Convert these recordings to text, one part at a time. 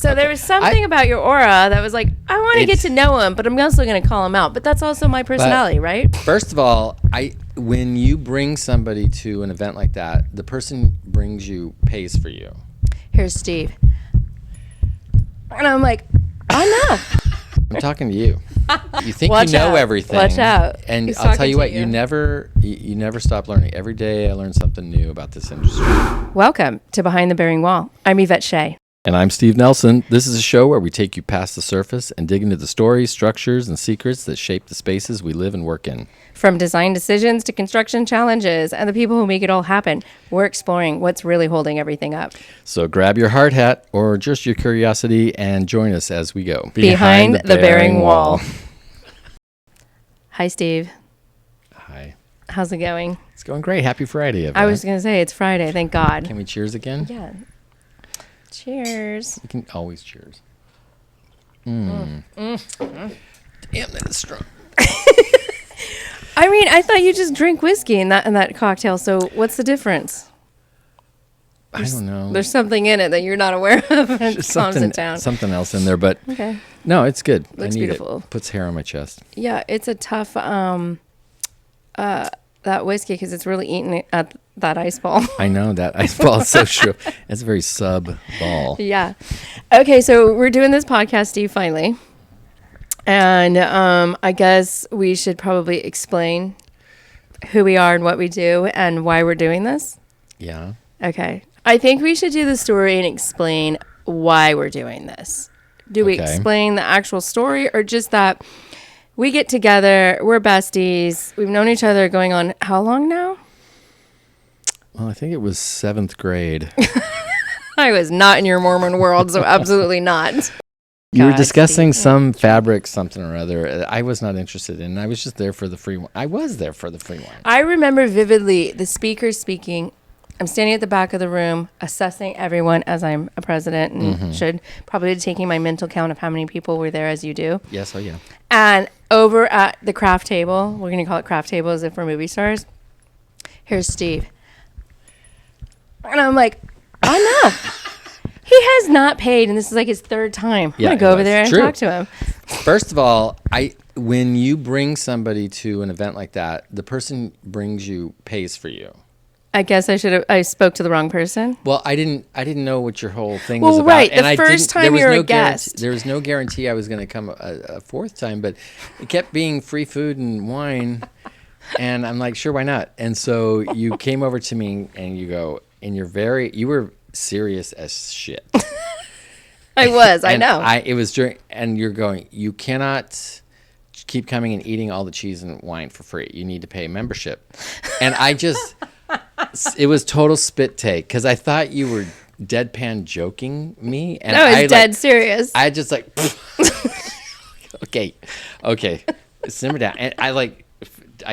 So there was something about your aura that was like, I want to get to know him, but I'm also going to call him out. But that's also my personality, right? First of all, when you bring somebody to an event like that, the person pays for you. Here's Steve. And I'm like, enough. I'm talking to you. You think Watch you know out. everything. Watch out. And He's I'll tell you talking what, to you never stop learning. Every day I learn something new about this industry. Welcome to Behind the Bearing Wall. I'm YVETTE. And I'm Steve Nelson. This is a show where we take you past the surface and dig into the stories, structures, and secrets that shape the spaces we live and work in. From design decisions to construction challenges and the people who make it all happen, we're exploring what's really holding everything up. So grab your hard hat or just your curiosity and join us as we go. Behind the Bearing Wall. Hi, Steve. Hi. How's it going? It's going great. Happy Friday, Yvette. I was going to say, it's Friday. Thank God. Can we cheers again? Yeah. Cheers. You can always cheers. Damn, that is strong. I mean, I thought you just drink whiskey in that cocktail. So what's the difference? I don't know. There's something in it that you're not aware of. And calms it down. Something else in there, but okay. No, it's good. Looks I need beautiful. It. Puts hair on my chest. Yeah, it's a tough that whiskey because it's really eating at that ice ball. I know that ice ball is so true. It's a very sub ball. Yeah. Okay, so we're doing this podcast, Steve, finally. And I guess we should probably explain who we are and what we do and why we're doing this. Yeah. Okay. I think we should do the story and explain why we're doing this. Do we explain the actual story or just that we get together, we're besties, we've known each other going on how long now? Well, I think it was 7th grade. I was not in your Mormon world, so absolutely not. You were discussing some fabric, something or other. I was not interested in. I was just there for the free wine. I was there for the free wine. I remember vividly the speaker speaking. I'm standing at the back of the room, assessing everyone as I'm a president and should probably taking my mental count of how many people were there as you do. Yes, oh yeah. And over at the craft table, we're going to call it craft table as if we're movie stars. Here's Steve. And I'm like, enough. He has not paid, and this is like his third time. I'm going to go over there and talk to him. First of all, when you bring somebody to an event like that, the person pays for you. I guess I spoke to the wrong person. Well, I didn't know what your whole thing was about. Well, right, the first time you were a guest. There was no guarantee I was going to come a fourth time, but it kept being free food and wine, and I'm like, sure, why not? And so you came over to me and you go, and you were serious as shit. I was, I know. It was during, and you're going, you cannot keep coming and eating all the cheese and wine for free. You need to pay membership. And it was total spit take because I thought you were deadpan joking me. And no, I was dead serious. I just like, okay, simmer down. And I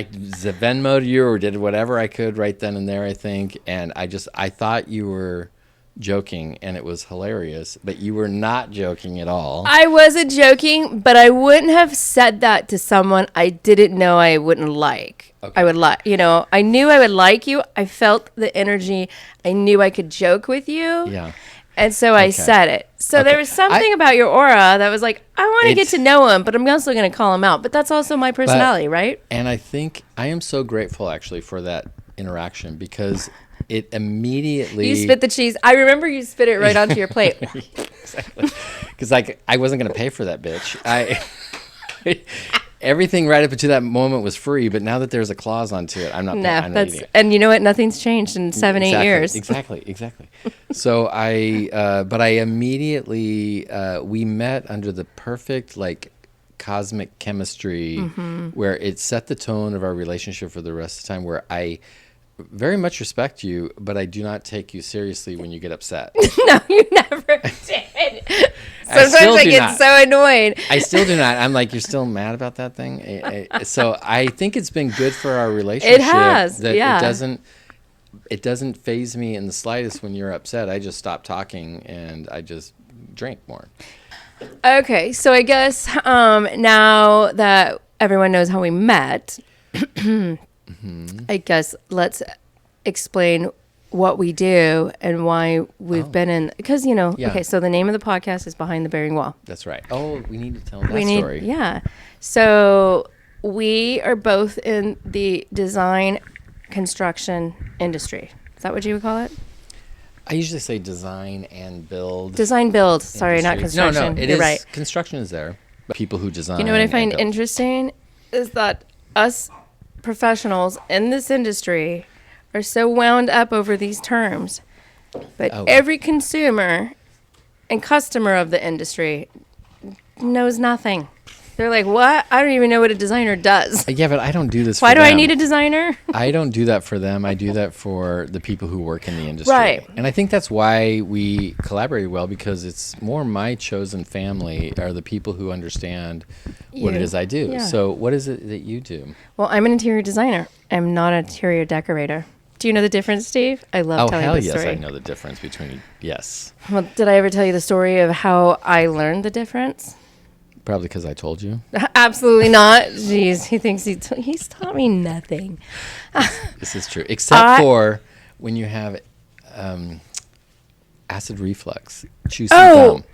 Venmo'd you or did whatever I could right then and there, I think. And I thought you were joking and it was hilarious, but you were not joking at all. I wasn't joking, but I wouldn't have said that to someone I didn't know I wouldn't like. Okay. I would like, I knew I would like you. I felt the energy. I knew I could joke with you. Yeah. And so I said it. So there was something about your aura that was like, I want to get to know him, but I'm also going to call him out. But that's also my personality, right? And I think I am so grateful actually for that interaction because it immediately... You spit the cheese. I remember you spit it right onto your plate. Exactly. Because I wasn't going to pay for that bitch. Everything right up to that moment was free, but now that there's a clause onto it, I'm not eating it. And you know what? Nothing's changed in 7-8 years. Exactly. So but I immediately, we met under the perfect, cosmic chemistry where it set the tone of our relationship for the rest of the time, where I very much respect you, but I do not take you seriously when you get upset. No, you never did. Sometimes I get so annoyed. I still do not. I'm like, you're still mad about that thing? So I think it's been good for our relationship. It has, yeah. It doesn't faze me in the slightest when you're upset. I just stop talking and I just drink more. Okay, so I guess now that everyone knows how we met, I guess let's explain what we do and why we've been in, because, you know, Yeah. okay, so the name of the podcast is Behind the Bearing Wall. That's right. Oh, we need to tell that story. Yeah. So we are both in the design construction industry. Is that what you would call it? I usually say design and build. Design build. Sorry, not industry. construction. No, it You're is. right. Construction is there. But people who design. You know what I find and build. interesting is that us professionals in this industry are so wound up over these terms, but every consumer and customer of the industry knows nothing. They're like, what? I don't even know what a designer does. Yeah, but I don't do this Why for do them. I need a designer? I don't do that for them. I do that for the people who work in the industry. Right. And I think that's why we collaborate well, because it's more my chosen family are the people who understand what it is I do. Yeah. So what is it that you do? Well, I'm an interior designer. I'm not an interior decorator. Do you know the difference, Steve? I love telling hell this yes, story. I know the difference between, yes. Well, did I ever tell you the story of how I learned the difference? Probably because I told you. Absolutely not. Jeez, he thinks he's taught me nothing. This is true. Except for when you have acid reflux. Chew some gum.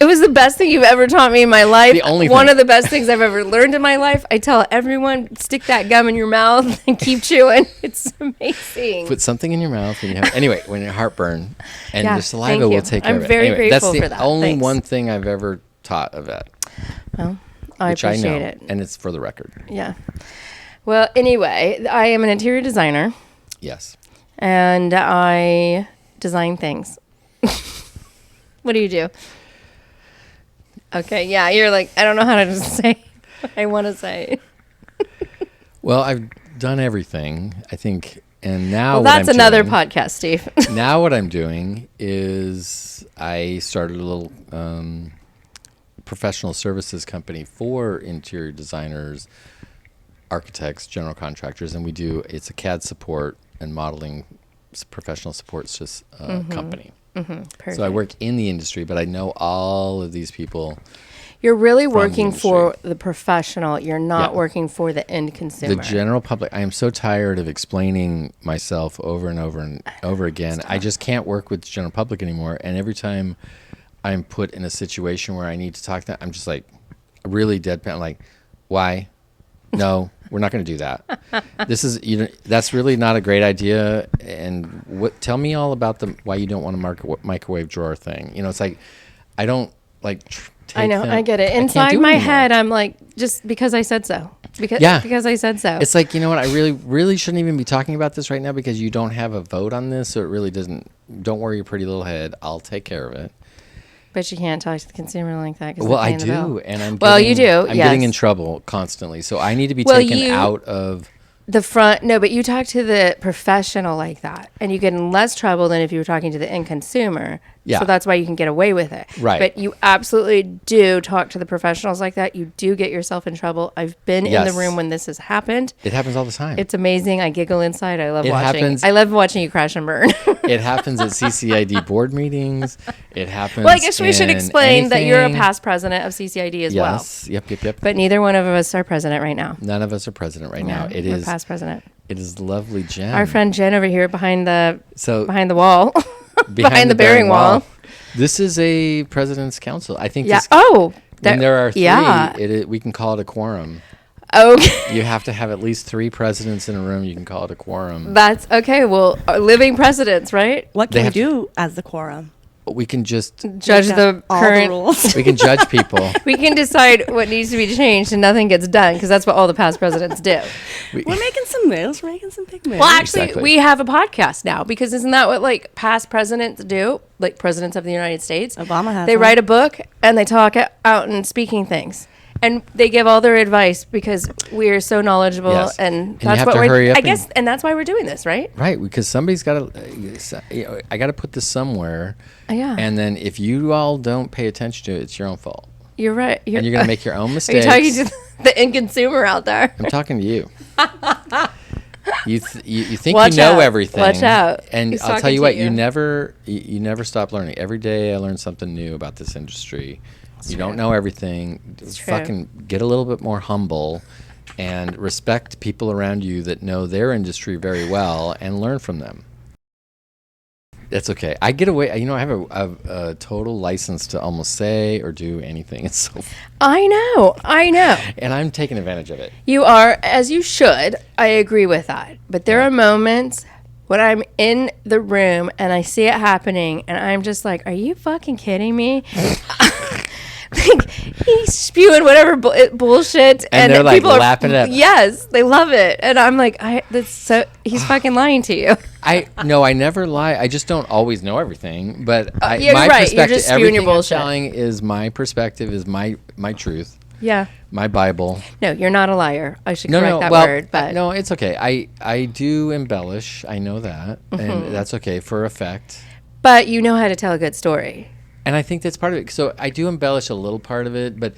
It was the best thing you've ever taught me in my life. The only One thing. of the best things I've ever learned in my life. I tell everyone, stick that gum in your mouth and keep chewing. It's amazing. Put something in your mouth when you have anyway, when you're heartburn, and Yeah, your saliva thank you. will take care I'm of it. very Anyway, grateful that's for the that. only Thanks. one thing I've ever taught Yvette, Well, I which I know, appreciate it. and it's for the record. Yeah. Well, anyway, I am an interior designer Yes. and I design things. What do you do? Okay, yeah, you're like, I don't know how to just say what I want to say. Well, I've done everything, I think, and now Well, what that's I'm another doing, podcast, Steve. Now what I'm doing is I started a little professional services company for interior designers, architects, general contractors, and it's a CAD support and modeling professional support company. Perfect. So I work in the industry, but I know all of these people. You're really the working for industry. the professional. You're not Yeah. working for the end consumer. The general public. I am so tired of explaining myself over and over and over again. I just can't work with the general public anymore. And every time I'm put in a situation where I need to talk to them, I'm just like really deadpan. Like, why? No, we're not going to do that. This is that's really not a great idea. And tell me all about why you don't want a microwave drawer thing. It's like I don't like. I know, I get it. I can't Inside do my anymore. head, I'm like, just because I said so. Because I said so. It's like, you know what? I really shouldn't even be talking about this right now because you don't have a vote on this. So it really doesn't. Don't worry your pretty little head. I'll take care of it. But you can't talk to the consumer like that. Well, I do, and I'm. Well, you do. I'm yes. getting in trouble constantly, so I need to be Well, taken out of. The front, no, but you talk to the professional like that, and you get in less trouble than if you were talking to the end consumer. Yeah. So that's why you can get away with it. Right. But you absolutely do talk to the professionals like that. You do get yourself in trouble. I've been in Yes. the room when this has happened. It happens all the time. It's amazing. I giggle inside. I love It watching. happens- I love watching you crash and burn. It happens at CCID board meetings. It happens. Well, I guess we should in explain that you're a anything. past president of CCID as well. Yes. Yep. But neither one of us are president right now. None of us are president right now. Yeah, It we're is. past president. It is lovely, Jen. Our friend Jen over here behind the So wall, behind the bearing wall. This is a president's council. I think. Yeah. This, Oh, when there are three, yeah. we can call it a quorum. Okay. You have to have at least 3 presidents in a room. You can call it a quorum. That's okay. Well, living presidents, right? What They can we have to- do as the quorum? We can just Judge Make the up all current. rules. we can judge people. We can decide what needs to be changed, and nothing gets done because that's what all the past presidents do. We're making some moves. We're making some big moves. Well, actually, Exactly. we have a podcast now because isn't that what like past presidents do? Like presidents of the United States, Obama has They one. write a book and they talk out and speaking things. And they give all their advice because we are so knowledgeable, Yes. and And you that's have what to we're. hurry up I and- guess, and that's why we're doing this, right? Right, because somebody's got to. I got to put this somewhere. Yeah. And then if you all don't pay attention to it, it's your own fault. You're right. And you're going to make your own Are mistakes. you talking to the end consumer out there? I'm talking to you. You think Watch you know out. everything. Watch out. And He's I'll tell talking you to what, you. you never stop learning. Every day I learn something new about this industry. You true. don't know everything. Just true. fucking get a little bit more humble and respect people around you that know their industry very well and learn from them. That's okay. I get away. I have a total license to almost say or do anything. It's so, I know. and I'm taking advantage of it. You are, as you should. I agree with that. But there are moments when I'm in the room and I see it happening, and I'm just like, "Are you fucking kidding me?" Like, he's spewing whatever bullshit, And they're, like, people are lapping it up. Yes, they love it, and I'm like, he's fucking lying to you. I never lie. I just don't always know everything. But yeah, you're my right. You're perspective, just spewing everything your I'm bullshit. telling is my perspective, is my truth, Yeah. my Bible. No, you're not a liar. I should correct that word, but no, it's okay. I do embellish. I know that, and that's okay for effect. but you know how to tell a good story. And I think that's part of it. So I do embellish a little part of it, but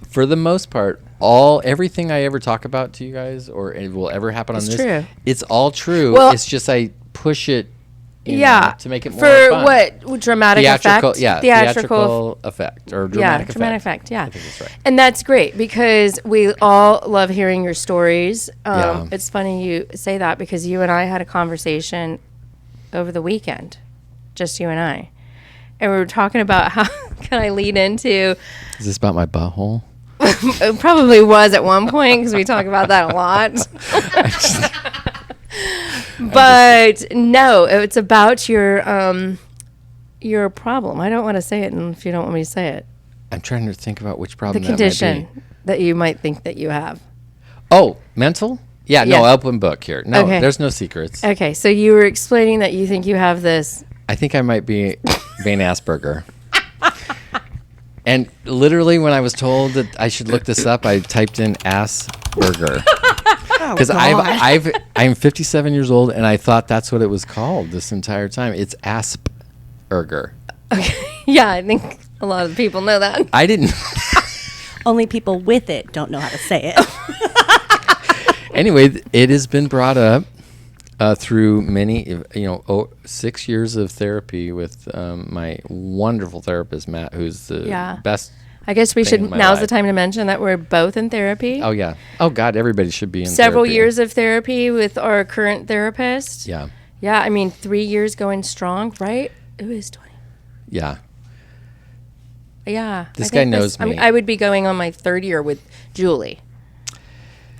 for the most part, everything I ever talk about to you guys, or it will ever happen on this, true. it's all true. Well, it's just I push it, to make it more for fun. what dramatic Theatrical, effect? yeah, theatrical effect or dramatic effect. Dramatic effect. Yeah, I think that's right. And that's great because we all love hearing your stories. Yeah. It's funny you say that because you and I had a conversation over the weekend, just you and I. And we were talking about how can I lead into. Is this about my butthole? It probably was at one point because we talk about that a lot. But no, it's about your problem. I don't want to say it if you don't want me to say it. I'm trying to think about which The problem condition that might be. that you might think that you have. Oh, mental? Yeah, no, Yeah. open book here. No, Okay. there's no secrets. Okay, so you were explaining that you think you have this. I think I might be Vane Asperger. And literally, when I was told that I should look this up, I typed in Asperger. Because I'm 57 years old, and I thought that's what it was called this entire time. It's Asperger. Okay, yeah, I think a lot of people know that. I didn't. Only people with it don't know how to say it. Anyway, it has been brought up through many, 6 years of therapy with my wonderful therapist, Matt, who's the best. I guess we thing should. in my Now's the life. time to mention that we're both in therapy. Oh, yeah. Oh, God, everybody should be in Several therapy. years of therapy with our current therapist. Yeah. Yeah, I mean, 3 years going strong, right? It was 20. Yeah. Yeah. This I think guy knows me. I would be going on my third year with Julie.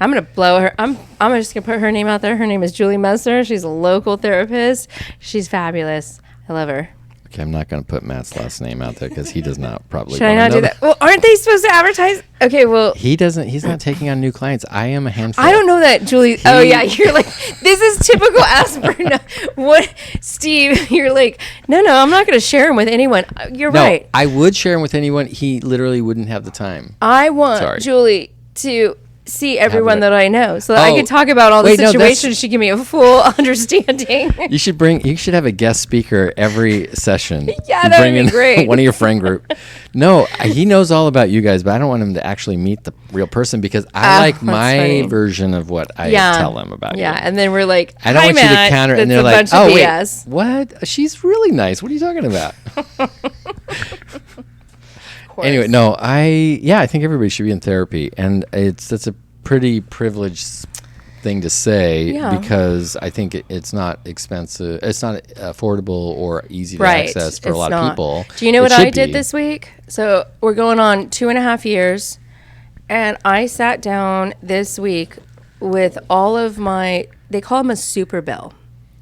I'm gonna blow her. I'm just gonna put her name out there. Her name is Julie Messer. She's a local therapist. She's fabulous. I love her. Okay, I'm not going to put Matt's last name out there because he does not probably Should I wanna not know do that? Well, aren't they supposed to advertise? Okay, well, He doesn't. He's not taking on new clients. I am a handful. I don't know that, Julie. Oh yeah, you're like, this is typical Asperger. No, what, Steve? You're like, no, I'm not gonna share him with anyone. You're No, right. I would share him with anyone. He literally wouldn't have the time. I want Sorry. Julie to see everyone it. that I know, so that I Oh, can talk about all the wait, no, that's- situations. She give me a full understanding. You should have a guest speaker every session. Yeah, You that bring would be in great. one of your friend group. No, he knows all about you guys, but I don't want him to actually meet the real person because I like that's my funny. version of what I tell him about you. Yeah, and then we're like, I don't "Hi, want you to Matt." counter, and That's they're a like, bunch "Oh of wait, BS. what? She's really nice. What are you talking about?" Of course. Anyway, no, I think everybody should be in therapy, and that's a pretty privileged thing to say Yeah. because I think it's not expensive, it's not affordable or easy to Right, access for a it's lot not. of people. Do you know It what I should did be. this week? So we're going on 2.5 years, and I sat down this week with all of my. They call them a super bill.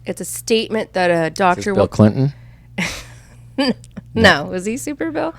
It's a statement that a Is this doctor Bill will. Clinton? No, was he super bill?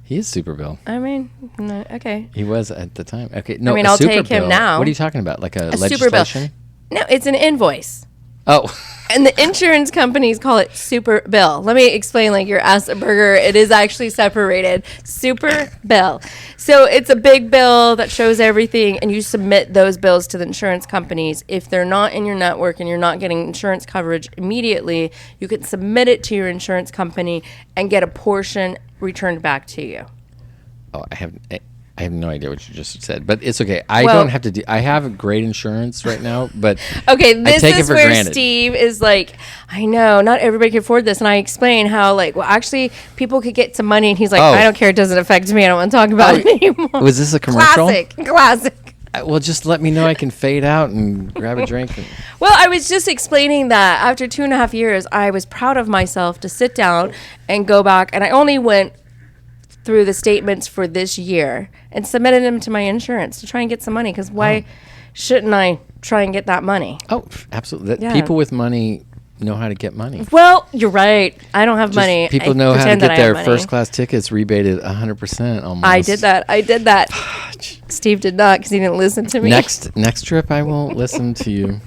He is super Bill. I mean, no, okay. He was at the time. Okay, no, mean, a I'll super take him bill. now. What are you talking about? Like a super bill. legislation? No, it's an invoice. Oh, And the insurance companies call it super bill. Let me explain, like your Asperger. It is actually separated. Super bill. So it's a big bill that shows everything, and you submit those bills to the insurance companies. If they're not in your network and you're not getting insurance coverage immediately, you can submit it to your insurance company and get a portion returned back to you. oh, I have no idea what you just said, but it's okay. I Well- don't have to do. I have great insurance right now, but Okay, I this take it is for where granted. Steve is like, I know, not everybody can afford this. And I explain how, like, well, actually, people could get some money. And he's like, Oh. I don't care. It doesn't affect me. I don't want to talk about it anymore. Was this a commercial? Classic. Well, just let me know. I can fade out and grab a drink. Well, I was just explaining that after 2.5 years, I was proud of myself to sit down and go back. And I only went through the statements for this year and submitted them to my insurance to try and get some money. Because why shouldn't I try and get that money? Oh, absolutely. Yeah. People with money know how to get money. Well, you're right. I don't have Just money. people I know how to pretend that get I their have money. first class tickets rebated 100% almost. I did that. Steve did not because he didn't listen to me. Next trip, I won't listen to you.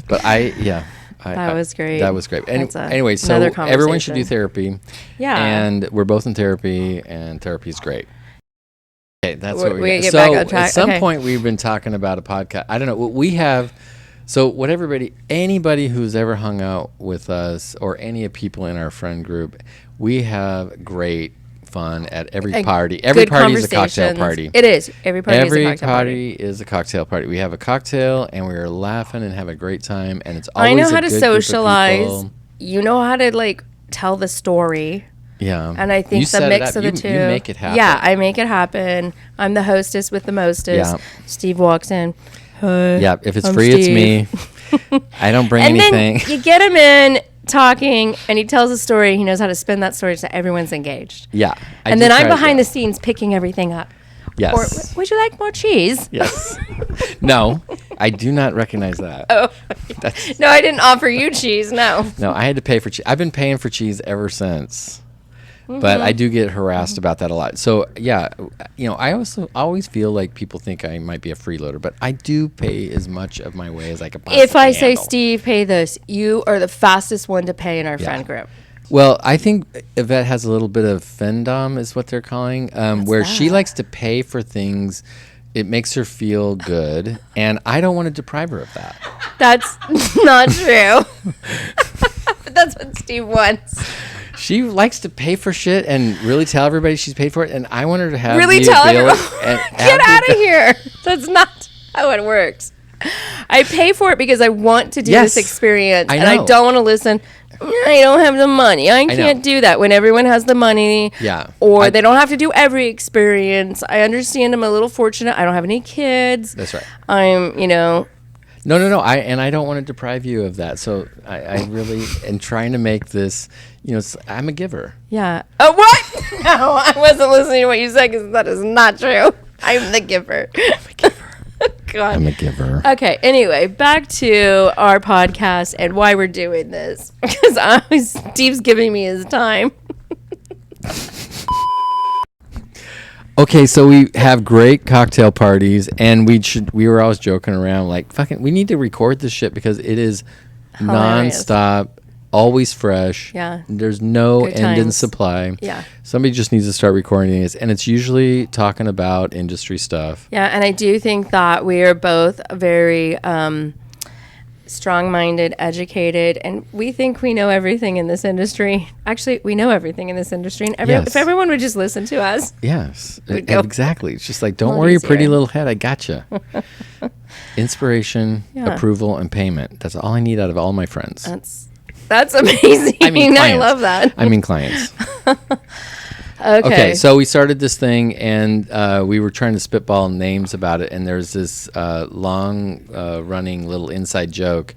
But That was great. That was great. That's Anyway, so another everyone should do conversation. therapy. Yeah. And we're both in therapy, and therapy is great. Okay, that's what We we gotta got. get So back on track. at some Okay. point, we've been talking about a podcast. I don't know. We have. So what anybody who's ever hung out with us or any of people in our friend group, we have great fun at every And party. Every good party is a cocktail conversations. party. It is. Every party Every is a cocktail party. is a cocktail party. We have a cocktail and we're laughing and have a great time, and it's I always know a how to good group of socialize. people. You know how to like tell the story. Yeah. And I think You the set it mix up. of the You two. make it happen. Yeah, I make it happen. I'm the hostess with the mostest. Yeah. Steve walks in. Hi, Yeah, if it's I'm free, it's Steve." me. I don't bring And anything. then you get him in talking, and he tells a story. He knows how to spin that story so everyone's engaged. Yeah. And then I'm behind the scenes picking everything up. Yes. Or, would you like more cheese? Yes. No, I do not recognize that. Oh, no, I didn't offer you cheese. No. No, I had to pay for cheese. I've been paying for cheese ever since. Mm-hmm. But I do get harassed about that a lot. So, yeah, I also always feel like people think I might be a freeloader, but I do pay as much of my way as I can possibly If I say, handle. Steve, pay this, you are the fastest one to pay in our friend group. Well, I think Yvette has a little bit of fendom, is what they're calling, where she that? likes to pay for things. It makes her feel good, and I don't want to deprive her of that. That's not true. But that's what Steve wants. She likes to pay for shit and really tell everybody she's paid for it, and I want her to have Really the tell ability- everyone. and Get have the out of here. That's not how it works. I pay for it because I want to do Yes, this experience. I And I know. don't want to listen. I don't have the money. I know. can't do that when everyone has the money. Yeah. Or they don't have to do every experience. I understand I'm a little fortunate. I don't have any kids. That's right. I'm, No. I don't want to deprive you of that. So I really am trying to make this. I'm a giver. yeah. Oh, what? No, I wasn't listening to what you said because that is not true. I'm the giver. God. I'm a giver. Okay, anyway, back to our podcast and why we're doing this. Because Steve's giving me his time. Okay, so we have great cocktail parties, and we were always joking around like, fucking, we need to record this shit because it is Hilarious. nonstop, always fresh. Yeah. There's no Good end in times. supply. Yeah. Somebody just needs to start recording this, and it's usually talking about industry stuff. Yeah, and I do think that we are both very strong-minded, educated, and we think we know everything in this industry. Actually, we know everything in this industry, and Yes. if everyone would just listen to us. Yes, We'd go exactly. It's just like, don't lot worry, your pretty easier. little head. I gotcha. Inspiration, Yeah. approval, and payment. That's all I need out of all my friends. That's amazing. I mean, I clients. love that. I mean, clients. Okay. Okay, so we started this thing, and we were trying to spitball names about it, and there's this long-running little inside joke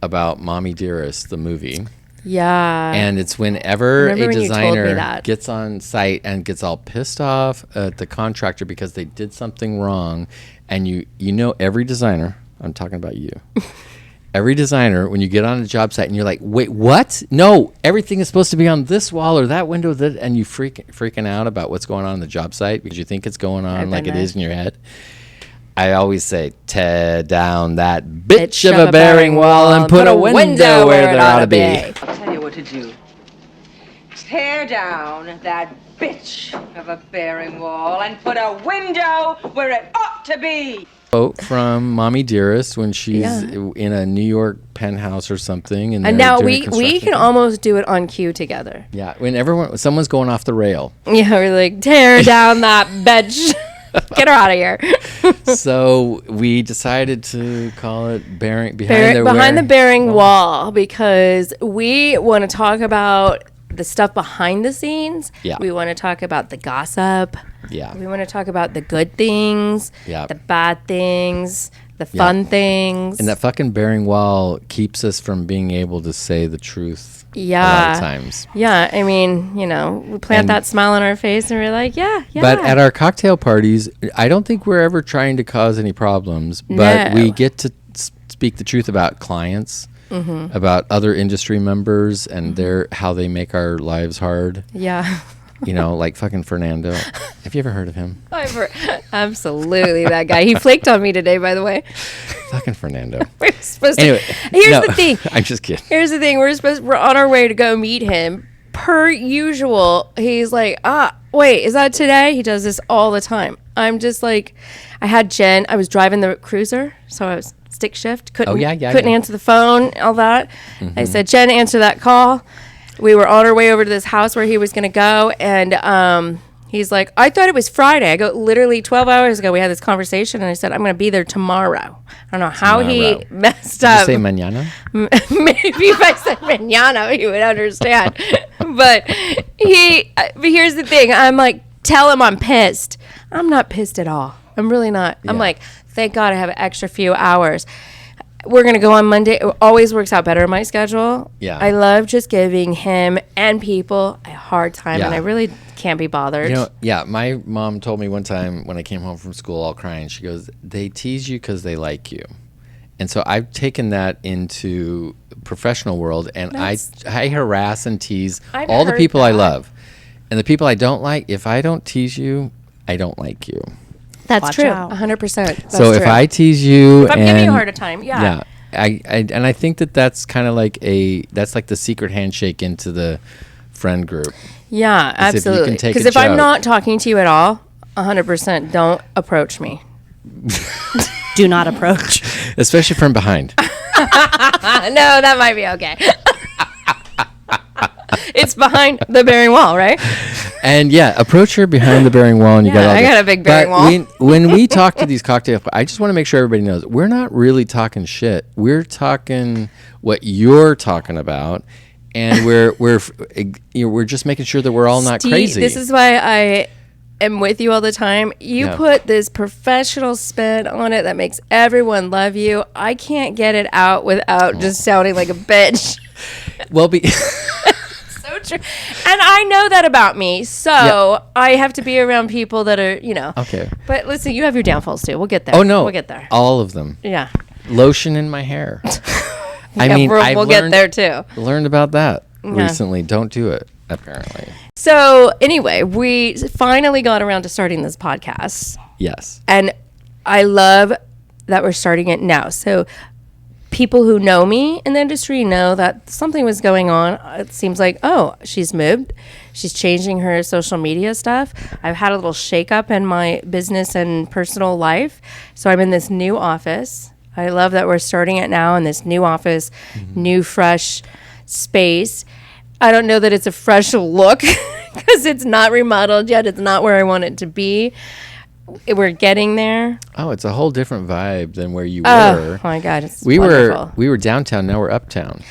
about Mommy Dearest, the movie. Yeah. And it's whenever Remember a when you told me designer that. gets on site and gets all pissed off at the contractor because they did something wrong, and you know every designer, I'm talking about you, every designer, when you get on a job site and you're like, wait, what? No, everything is supposed to be on this wall or that window, and you freaking out about what's going on the job site because you think it's going on I've like been it there. is in your head. I always say, tear down that bitch of a bearing wall and put a window where there ought to be. I'll tell you what to do. Tear down that bitch of a bearing wall and put a window where it ought to be. Quote from Mommy Dearest when she's Yeah. in a New York penthouse or something, and And they're now doing we construction. can almost do it on cue together. Yeah, when someone's going off the rail. Yeah, we're like, tear down that bitch. Get her out of here. So we decided to call it behind Behind the bearing wall, because we want to talk about the stuff behind the scenes. Yeah. We want to talk about the gossip. Yeah. We want to talk about the good things, Yeah. the bad things, the fun things. And that fucking bearing wall keeps us from being able to say the truth a lot Yeah. of times. Yeah, I mean, you know, we plant And- that smile on our face and we're like, yeah. But at our cocktail parties, I don't think we're ever trying to cause any problems, but No. we get to speak the truth about clients, about other industry members and their how they make our lives hard. Yeah. You know, like fucking Fernando. Have you ever heard of him? Absolutely, that guy. He flaked on me today, by the way. Fucking Fernando. We're supposed Anyway, to. Here's no, the thing. I'm just kidding. Here's the thing. We're on our way to go meet him. Per usual, he's like, wait, is that today? He does this all the time. I'm just like, I had Jen. I was driving the cruiser, so I was stick shift. Couldn't answer the phone, all that. I said, Jen, answer that call. We were on our way over to this house where he was going to go, and he's like, I thought it was Friday. I go, literally 12 hours ago, we had this conversation, and I said, I'm going to be there tomorrow. I don't know how he Tomorrow. messed Did you up. say mañana? Maybe if I said mañana, he would understand. But here's the thing. I'm like, tell him I'm pissed. I'm not pissed at all. I'm really not. I'm Yeah. like, thank God I have an extra few hours. We're going to go on Monday. It always works out better in my schedule. Yeah. I love just giving him and people a hard time, Yeah. and I really can't be bothered. You know, yeah, my mom told me one time when I came home from school all crying, she goes, they tease you because they like you. And so I've taken that into professional world, and I harass and tease I've all the heard people I that. love. And the people I don't like, if I don't tease you, I don't like you. That's Watch true. out. 100%. So if I tease you, If I'm giving you a harder time, yeah, I think that's kind of like that's like the secret handshake into the friend group. Yeah, As if you can absolutely. take Because a if I'm joke. not talking to you at all, 100%, don't approach me. Do not approach. Especially from behind. No, that might be okay. It's behind the bearing wall, right? And yeah, approach her behind the bearing wall, and you Yeah, got all I that. got a big bearing But wall. when we talk to these cocktails, I just want to make sure everybody knows we're not really talking shit. We're talking what you're talking about, and we're just making sure that we're all not Steve, crazy. This is why I am with you all the time. You Yeah. put this professional spin on it that makes everyone love you. I can't get it out without just sounding like a bitch. well, So true. And I know that about me. So I have to be around people that are, okay. But listen, you have your downfalls too. We'll get there. Oh no, We'll get there. all of them. Yeah. Lotion in my hair. I Yeah, mean, I've we'll get there too. learned about that recently. Don't do it. Apparently, So anyway, we finally got around to starting this podcast. yes. And I love that we're starting it now. So people who know me in the industry know that something was going on. It seems like, oh, she's moved. She's changing her social media stuff. I've had a little shakeup in my business and personal life. So I'm in this new office. I love that we're starting it now in this new office, new, fresh space. I don't know that it's a fresh look because it's not remodeled yet. It's not where I want it to be. We're getting there. Oh, it's a whole different vibe than where you Oh were. my God, it's We wonderful. were downtown. Now we're uptown.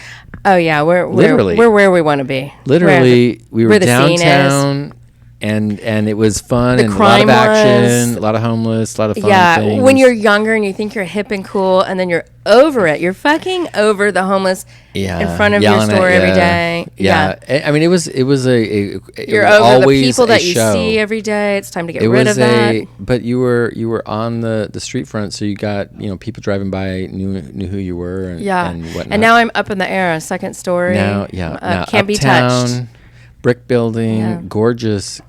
Oh yeah, we're Literally. we're where we want to be. Literally, we were where the scene is. downtown, and it was fun The and a lot of crime action, was- a lot of homeless, a lot of fun Yeah, things. when you're younger and you think you're hip and cool, and then you're over it. You're fucking over the homeless in front of your yelling at store every ya. day. Yeah. I mean, it was You're was over the always people a that you show. see every day. It's time to get It rid was of that. but you were on the street front, so you got people driving by knew who you were and Yeah, and whatnot. and now I'm up in the air, second story. now can't be uptown, touched. brick building, Yeah. gorgeous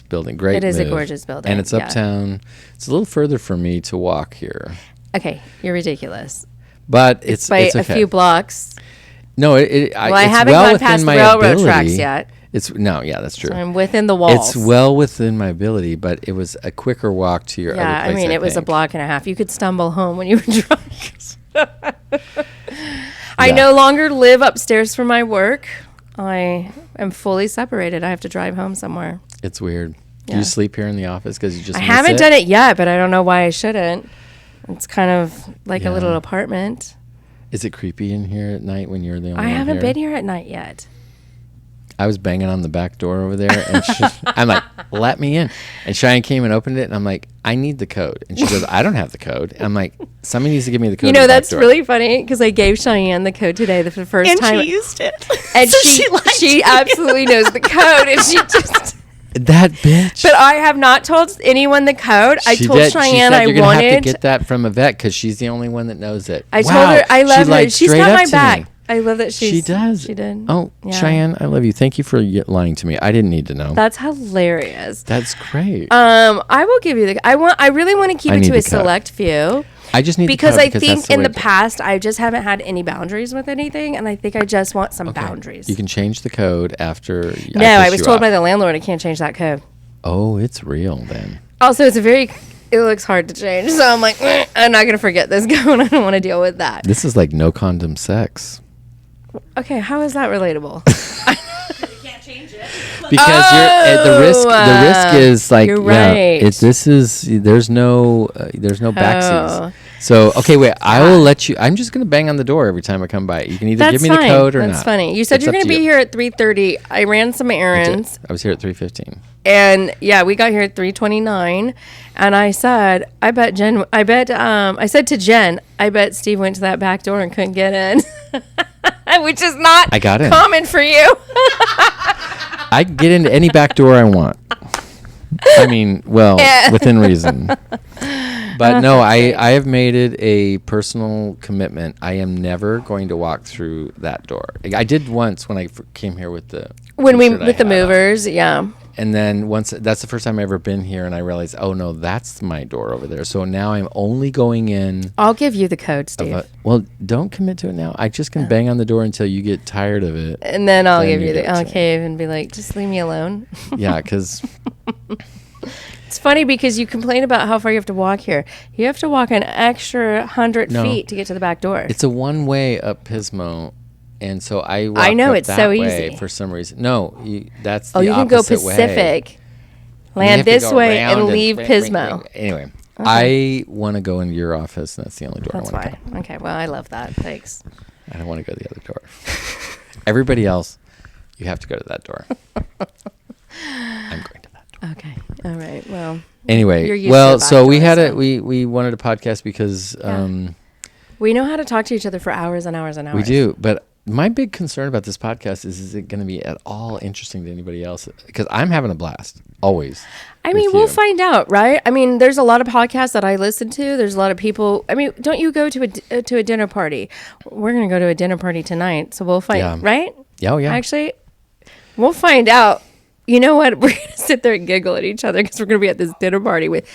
building, great. It is a move. gorgeous building, and it's yeah. uptown. It's a little further for me to walk here, Okay, you're ridiculous. but it's By it's a okay. few blocks. No, I I it's haven't well gone within past the my railroad ability. tracks yet. That's true. I'm within the walls. It's well within my ability, but it was a quicker walk to your other Yeah, place. I mean, it was a think. block and a half. You could stumble home when you were drunk. I Yeah. no longer live upstairs from my work. I am fully separated. I have to drive home somewhere. It's weird. Do Yeah. you sleep here in the office because you just? I miss haven't it? done it yet, but I don't know why I shouldn't. It's kind of like Yeah. a little apartment. Is it creepy in here at night when you're the only I one haven't here? been here at night yet. I was banging on the back door over there, and I'm like, let me in. And Cheyenne came and opened it, and I'm like, I need the code. And she goes, I don't have the code. And I'm like, somebody needs to give me the code. You know, that's really funny because I gave Cheyenne the code today for the first And time. she used it. And So she absolutely knows the code, and she just. That bitch. But I have not told anyone the code. I told Cheyenne I you're gonna wanted. have to get that from Yvette because she's the only one that knows it. I told her I love her. lied She's straight got up my to back. me. I love that She does. She did. Oh, Yeah. Cheyenne, I love you. Thank you for lying to me. I didn't need to know. That's hilarious. That's great. I will give you the. I really want to keep I it need to the a code. select few. I just need Because the code I because think that's the in way the to- past I just haven't had any boundaries with anything, and I think I just want some boundaries. You can change the code after. No, I was told by the landlord I can't change that code. Oh, it's real then. Also, it looks hard to change, so I'm like, I'm not gonna forget this code. I don't want to deal with that. This is like no condom sex. Okay, how is that relatable? Because the risk is like you're yeah, right. there's no backsies. Oh. So okay, wait. I will let you. I'm just gonna bang on the door every time I come by. You can either give me the code or not. That's funny. You said It's you're up going to to be you. here at 3:30. I ran some I did. errands, I was here at 3:15. and yeah, we got here at 3:29. And I said, I said to Jen, I bet Steve went to that back door and couldn't get in, which is not I got in. common for you. I can get into any back door I want. I mean, well, Yeah. within reason. But no, I have made it a personal commitment. I am never going to walk through that door. I did once when I came here with the t-shirt I With the had on. movers, yeah. And then once that's the first time I've ever been here, and I realized, oh no, that's my door over there. So now I'm only going in. I'll give you the code, Steve. Well, don't commit to it now. I just can bang on the door until you get tired of it. And then I'll Then give you you the. get I'll to- cave and be like, just leave me alone. Yeah, because It's funny because you complain about how far you have to walk here. You have to walk an extra 100 No. feet to get to the back door. it's a one way up Pismo. And so I walk I know, up it's that so way easy. for some reason. No, that's the Oh, you can go opposite way. Pacific, You land have to this go way, around and leave Pismo. Anyway, I want to go into your office, and that's the only door That's I want to fine. go. Okay, well, I love that. Thanks. I don't want to go to the other door. Everybody else, you have to go to that door. I'm going to that door. Okay. All right. Well, You're Anyway, used to well, the so back we door, had so- we wanted a podcast because we know how to talk to each other for hours and hours and hours. we do, but my big concern about this podcast is it going to be at all interesting to anybody else? Because I'm having a blast always. I mean, with we'll you. find out, right? I mean, there's a lot of podcasts that I listen to. There's a lot of people. I mean, don't you go to a dinner party? We're gonna go to a dinner party tonight, so we'll find Yeah. right. Yeah, oh, yeah. Actually, we'll find out. You know what? We're gonna sit there and giggle at each other because we're gonna be at this dinner party with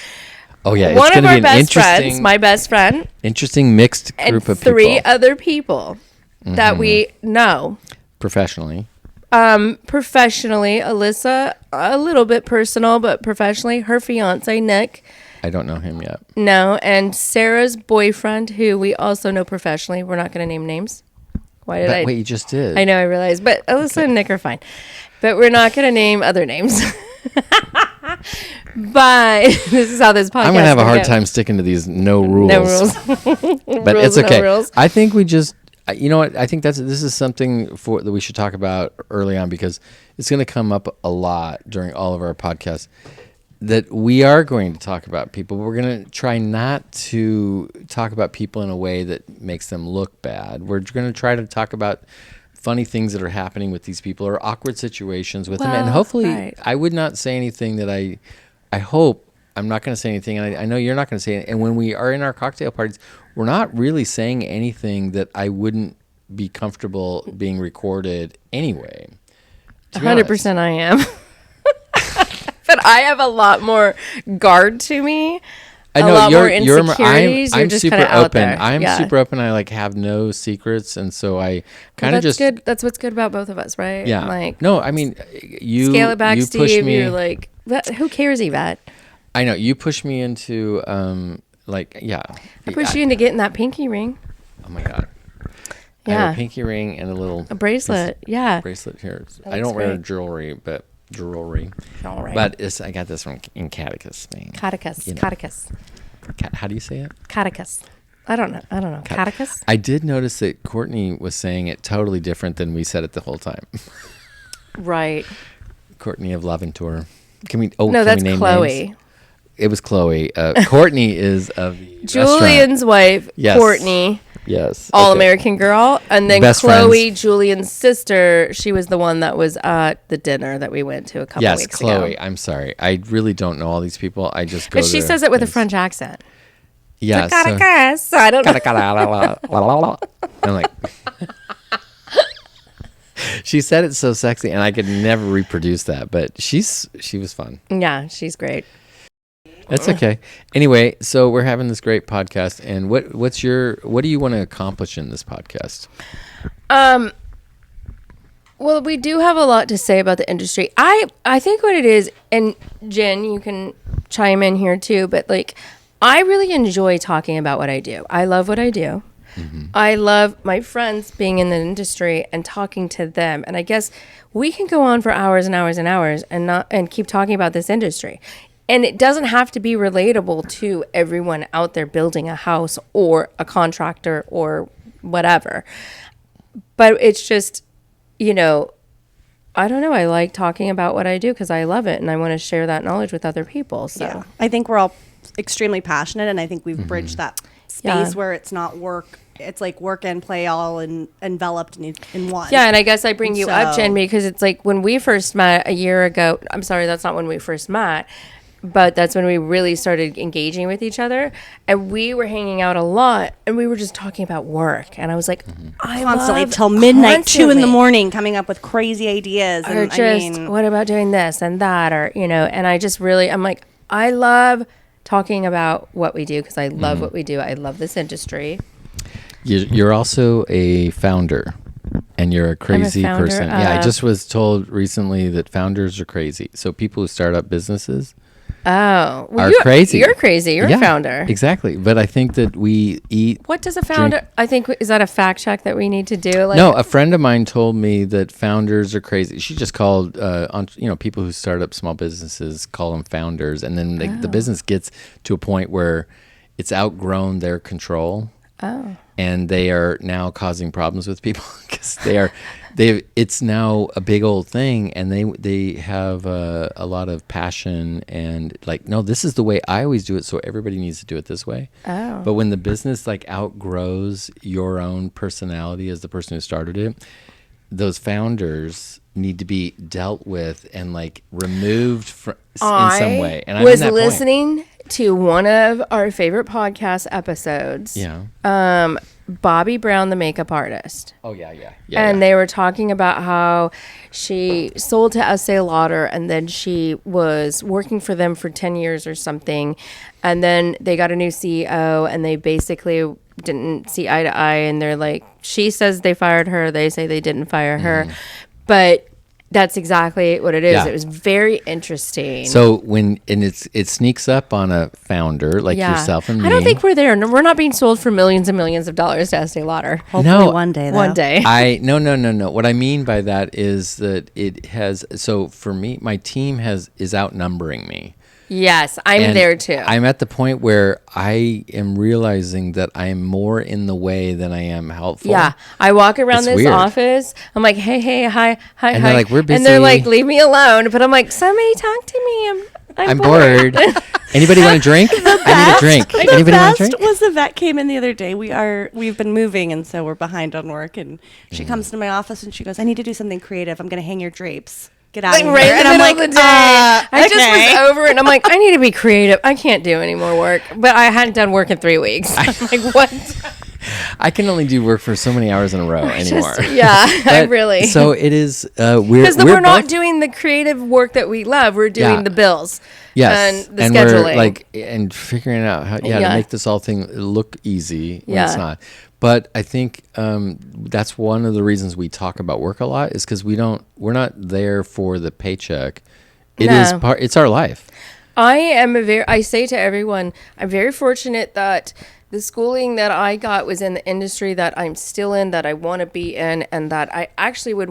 Oh yeah, it's one going of to be our an best friends, interesting, my best friend, interesting mixed and group of three people other people that we know. professionally. Professionally, Alyssa, a little bit personal, but professionally, her fiance Nick, I don't know him yet. no, and Sarah's boyfriend, who we also know professionally. We're not going to name names. Why did I? Wait, you just did. I know, I realized, but Alyssa and Nick are fine. But we're not going to name other names. But this is how this podcast. I'm going to have a hard go. time sticking to these no rules. No rules. But Rules, it's no okay. rules. I think we just, you know what? I think this is something that we should talk about early on because it's going to come up a lot during all of our podcasts. That we are going to talk about people. We're going to try not to talk about people in a way that makes them look bad. We're going to try to talk about funny things that are happening with these people or awkward situations with them. And Well, hopefully, right. I would not say anything that I hope I'm not going to say anything. And I know you're not going to say it. And when we are in our cocktail parties, we're not really saying anything that I wouldn't be comfortable being recorded anyway. To be honest. 100% I am. But I have a lot more guard to me. I know a lot more you're insecurities. I'm You're just super kinda out open. there. I'm Yeah. super open. I like have no secrets, and so I kind of That's just good. That's what's good about both of us, right? yeah. Like, No, I mean you scale it back, you push Steve. me. You're like, who cares, Yvette? I know you push me into like yeah. I push you into getting that pinky ring, Oh my god. I Yeah. have a pinky ring and a little a bracelet. Yeah. bracelet here. I looks don't wear great. jewelry, but jewelry. All right. But I got this from in Catechus, Spain. Catechus. You know. Catechus. How do you say it? Catechus. I don't know. Catechus. I did notice that Courtney was saying it totally different than we said it the whole time. Right. Courtney of Laventure. Can we? Oh, No, can that's we name Chloe. names? It was Chloe. Courtney is of the Julian's restaurant. wife, Yes. Courtney, Yes. all Okay. American girl, and then Best Chloe, friends. Julian's sister. She was the one that was at the dinner that we went to a couple Yes, weeks Chloe. ago. I'm sorry. I really don't know all these people. I just go. But she to says it with a things. French accent. Yeah. So I don't know. I'm like. She said it so sexy, and I could never reproduce that. But she was fun. Yeah, she's great. That's okay. Anyway, so we're having this great podcast, and what do you want to accomplish in this podcast? Well, we do have a lot to say about the industry. I think what it is, and Jen, you can chime in here too, but like, I really enjoy talking about what I do. I love what I do. Mm-hmm. I love my friends being in the industry and talking to them. And I guess we can go on for hours and hours and hours and keep talking about this industry. And it doesn't have to be relatable to everyone out there building a house or a contractor or whatever. But it's just, I don't know. I like talking about what I do because I love it and I want to share that knowledge with other people. So Yeah. I think we're all extremely passionate, and I think we've bridged that space Yeah. where it's not work. It's like work and play all enveloped in one. Yeah, and I guess I bring you up, So- Jen, because it's like when we first met a year ago. I'm sorry, that's not when we first met, but that's when we really started engaging with each other. And we were hanging out a lot, and we were just talking about work. And I was like, I Constantly love till midnight, 2 in the constantly. morning, coming up with crazy ideas. Or And just, what about doing this and that? Or, and I just really, I'm like, I love talking about what we do because I love what we do. I love this industry. You're also a founder, and you're a crazy founder person. Yeah, I of- just was told recently that founders are crazy. So people who start up businesses Oh, well, are you're crazy. You're crazy. You're Yeah, a founder. Exactly. But I think that we eat. What does a founder? I think is that a fact check that we need to do? Like, No, a friend of mine told me that founders are crazy. She just called, people who start up small businesses call them founders, and then the business gets to a point where it's outgrown their control. Oh. And they are now causing problems with people because it's now a big old thing, and they have a lot of passion and like, no, this is the way I always do it, so everybody needs to do it this way. Oh. But when the business like outgrows your own personality as the person who started it, those founders need to be dealt with and like removed in some way. And I I'm was in that point. listening to one of our favorite podcast episodes. Yeah. Bobby Brown, the makeup artist. Oh yeah. And they were talking about how she sold to Estee Lauder and then she was working for them for 10 years or something. And then they got a new CEO and they basically didn't see eye to eye. And they're like, she says they fired her. They say they didn't fire her. But that's exactly what it is. Yeah. It was very interesting. So it sneaks up on a founder like yourself and me. I don't think we're there. No, we're not being sold for millions and millions of dollars to Estee Lauder. Hopefully No, one day, though. One day. No. What I mean by that is that it has. So for me, my team is outnumbering me. Yes, I'm And there too. I'm at the point where I am realizing that I am more in the way than I am helpful. Yeah, I walk around It's this weird. office. I'm like, hey, hi. And they're like, "We're And they're like, busy." leave me alone. But I'm like, somebody talk to me. I'm bored. Anybody want a drink? I need a drink. The Anybody want a best drink? was the vet came in the other day. We've been moving, and so we're behind on work. And she comes to my office and she goes, "I need to do something creative. I'm going to hang your drapes. Get out Like of here." right in the And I'm middle like, of the day. I just okay. was over it. And I'm like, I need to be creative. I can't do any more work. But I hadn't done work in 3 weeks. I'm like, what? I can only do work for so many hours in a row anymore. Yeah, I But- really. So it is. Because we're not both- doing the creative work that we love. We're doing Yeah. the bills. Yes, And the and scheduling. we're like and figuring out how to Yeah. make this all thing look easy when it's Yeah. not. But I think that's one of the reasons we talk about work a lot is because we're not there for the paycheck. It is No. It's our life. I say to everyone, I'm very fortunate that the schooling that I got was in the industry that I'm still in, that I want to be in, and that I actually would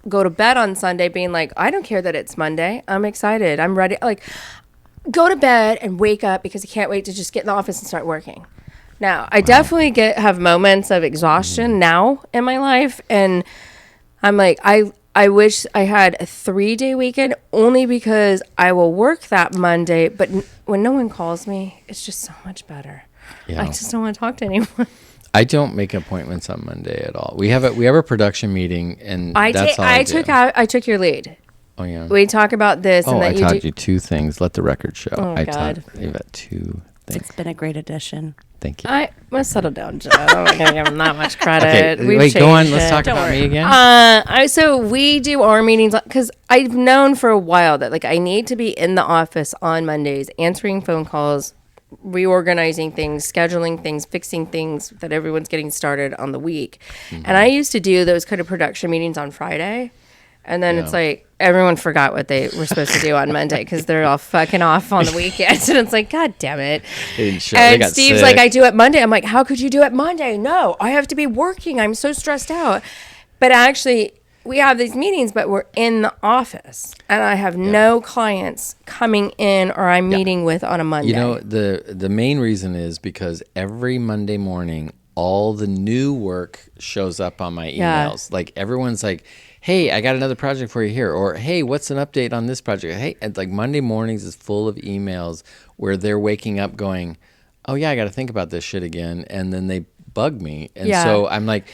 go to bed on Sunday being like, I don't care that it's Monday. I'm excited. I'm ready. Like, go to bed and wake up because I can't wait to just get in the office and start working. Now, I definitely have moments of exhaustion now in my life, and I'm like, I I wish I had a 3-day weekend only because I will work that Monday. But when no one calls me, it's just so much better. Yeah. I just don't want to talk to anyone. I don't make appointments on Monday at all. We have a production meeting, and that's all I do. I took your lead. Oh yeah. We talk about this, and I that taught you 2 things. Let the record show. Oh, I God. taught Yvette 2 things. It's been a great addition. Thank you. I must settle down, Joe. I'm not gonna give him that much credit. Okay, We've wait, go on. changed Let's it. talk Don't about worry. me again. So we do our meetings because I've known for a while that like I need to be in the office on Mondays, answering phone calls, reorganizing things, scheduling things, fixing things that everyone's getting started on the week. And I used to do those kind of production meetings on Friday. And then it's like everyone forgot what they were supposed to do on Monday because they're all fucking off on the weekends. And it's like, God damn it. They And got Steve's sick. like, I do it Monday. I'm like, how could you do it Monday? No, I have to be working. I'm so stressed out. But actually, we have these meetings, but we're in the office. And I have no clients coming in or I'm meeting with on a Monday. You know, the main reason is because every Monday morning, all the new work shows up on my emails. Like everyone's like, hey, I got another project for you here. Or, hey, what's an update on this project? Hey, and like Monday mornings is full of emails where they're waking up going, oh yeah, I got to think about this shit again. And then they bug me. And so I'm like,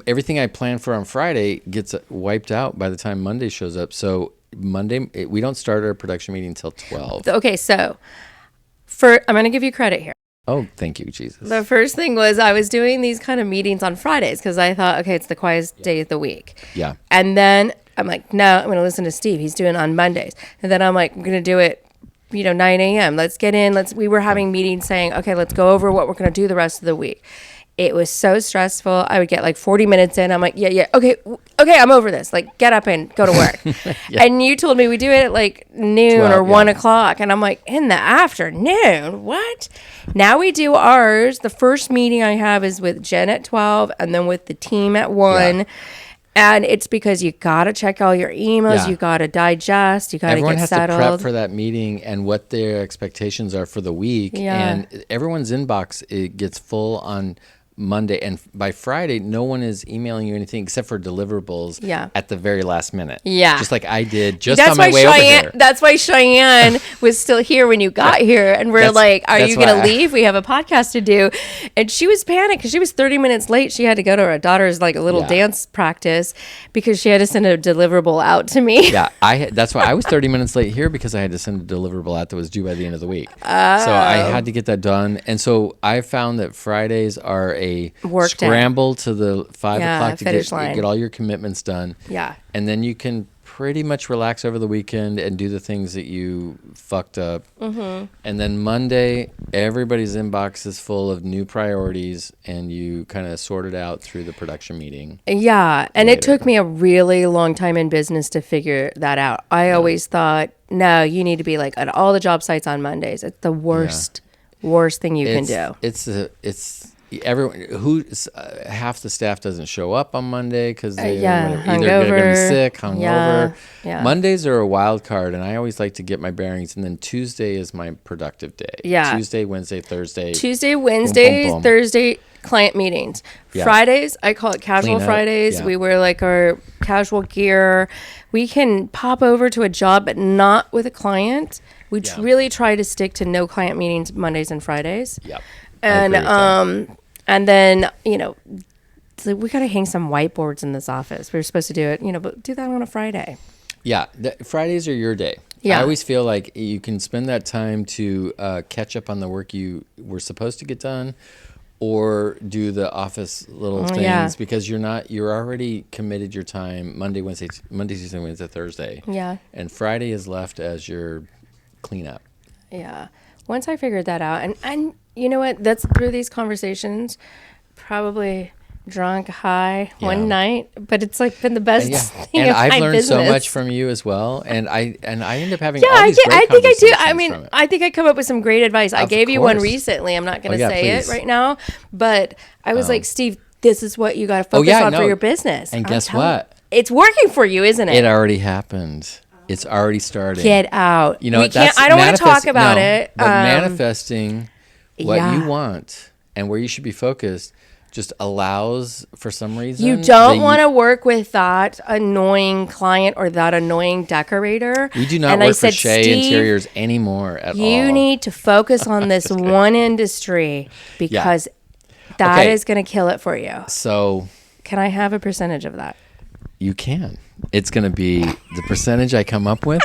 everything I plan for on Friday gets wiped out by the time Monday shows up. So Monday, we don't start our production meeting until 12. Okay, so I'm going to give you credit here. Oh, thank you, Jesus. The first thing was I was doing these kind of meetings on Fridays because I thought, okay, it's the quietest day of the week. Yeah. And then I'm like, no, I'm going to listen to Steve. He's doing it on Mondays. And then I'm like, I'm going to do it, 9 a.m. Let's get in. We were having meetings saying, okay, let's go over what we're going to do the rest of the week. It was so stressful. I would get like 40 minutes in. I'm like, yeah, okay, I'm over this. Like, get up and go to work. And you told me we do it at like noon 12, or 1 o'clock. And I'm like, in the afternoon? What? Now we do ours. The first meeting I have is with Jen at 12 and then with the team at 1. Yeah. And it's because you got to check all your emails. Yeah. You got to digest. You got to get settled. Everyone has to prep for that meeting and what their expectations are for the week. Yeah. And everyone's inbox, it gets full on Monday, and by Friday, no one is emailing you anything except for deliverables at the very last minute. Yeah. Just like I did on my way over here. That's why Cheyenne was still here when you got here. And we're like, are you going to leave? We have a podcast to do. And she was panicked because she was 30 minutes late. She had to go to her daughter's like a little dance practice because she had to send a deliverable out to me. Yeah, that's why I was 30 minutes late here because I had to send a deliverable out that was due by the end of the week. So I had to get that done. And so I found that Fridays are a scramble to the 5 o'clock to get all your commitments done. Yeah. And then you can pretty much relax over the weekend and do the things that you fucked up. Mm-hmm. And then Monday, everybody's inbox is full of new priorities and you kind of sort it out through the production meeting. Yeah. And it took me a really long time in business to figure that out. I always thought, no, you need to be like at all the job sites on Mondays. It's the worst thing you can do. It's everyone half the staff doesn't show up on Monday because they're either going to be sick, hungover. Yeah. Mondays are a wild card, and I always like to get my bearings. And then Tuesday is my productive day. Yeah. Tuesday, Wednesday, Thursday. Tuesday, Wednesday, boom, boom, boom. Thursday, client meetings. Yeah. Fridays, I call it casual Fridays. Yeah. We wear like our casual gear. We can pop over to a job, but not with a client. We really try to stick to no client meetings Mondays and Fridays. Yep. And then, we got to hang some whiteboards in this office. We were supposed to do it, but do that on a Friday. Yeah. Fridays are your day. Yeah. I always feel like you can spend that time to catch up on the work you were supposed to get done or do the office little things because you're already committed your time Monday, Tuesday, Wednesday, Thursday. Yeah. And Friday is left as your cleanup. Yeah. Once I figured that out, and you know what? That's through these conversations, probably drunk, high one night, but it's like been the best thing and of I've my learned business. So much from you as well, and I end up having all these great I think I do. I mean, I think I come up with some great advice. I gave you one recently. I'm not going to say it right now, but I was like, Steve, this is what you got to focus on for your business. And guess what? It's working for you, isn't it? It already happened. It's already started. Get out. We can't. I don't want to talk about it. But manifesting what you want and where you should be focused, just allows, for some reason, You don't want to work with that annoying client or that annoying decorator. We do not and I work for said, Shea Steve, Interiors anymore at all. you need to focus on this one industry because that is going to kill it for you. So Can I have a percentage of that? you can. It's going to be the percentage I come up with.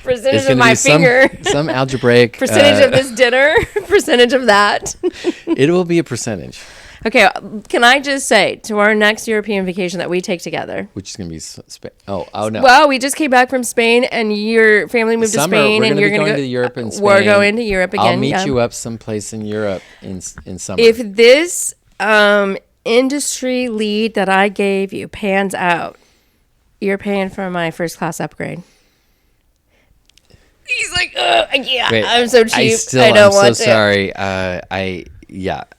Percentage It's of going to my be finger. some algebraic. Percentage of this dinner. Percentage of that. It will be a percentage, Okay, can I just say to our next European vacation that we take together? which is going to be Spain. Oh no. Well, we just came back from Spain, and your family moved Summer, to Spain, we're and gonna you're be going to to Europe and Spain. We're going to Europe again. I'll meet yeah. you up someplace in Europe in summer. If this industry lead that I gave you pans out, you're paying for my first class upgrade. He's like, yeah, Wait, I'm so cheap. I I'm don't want so to. sorry. I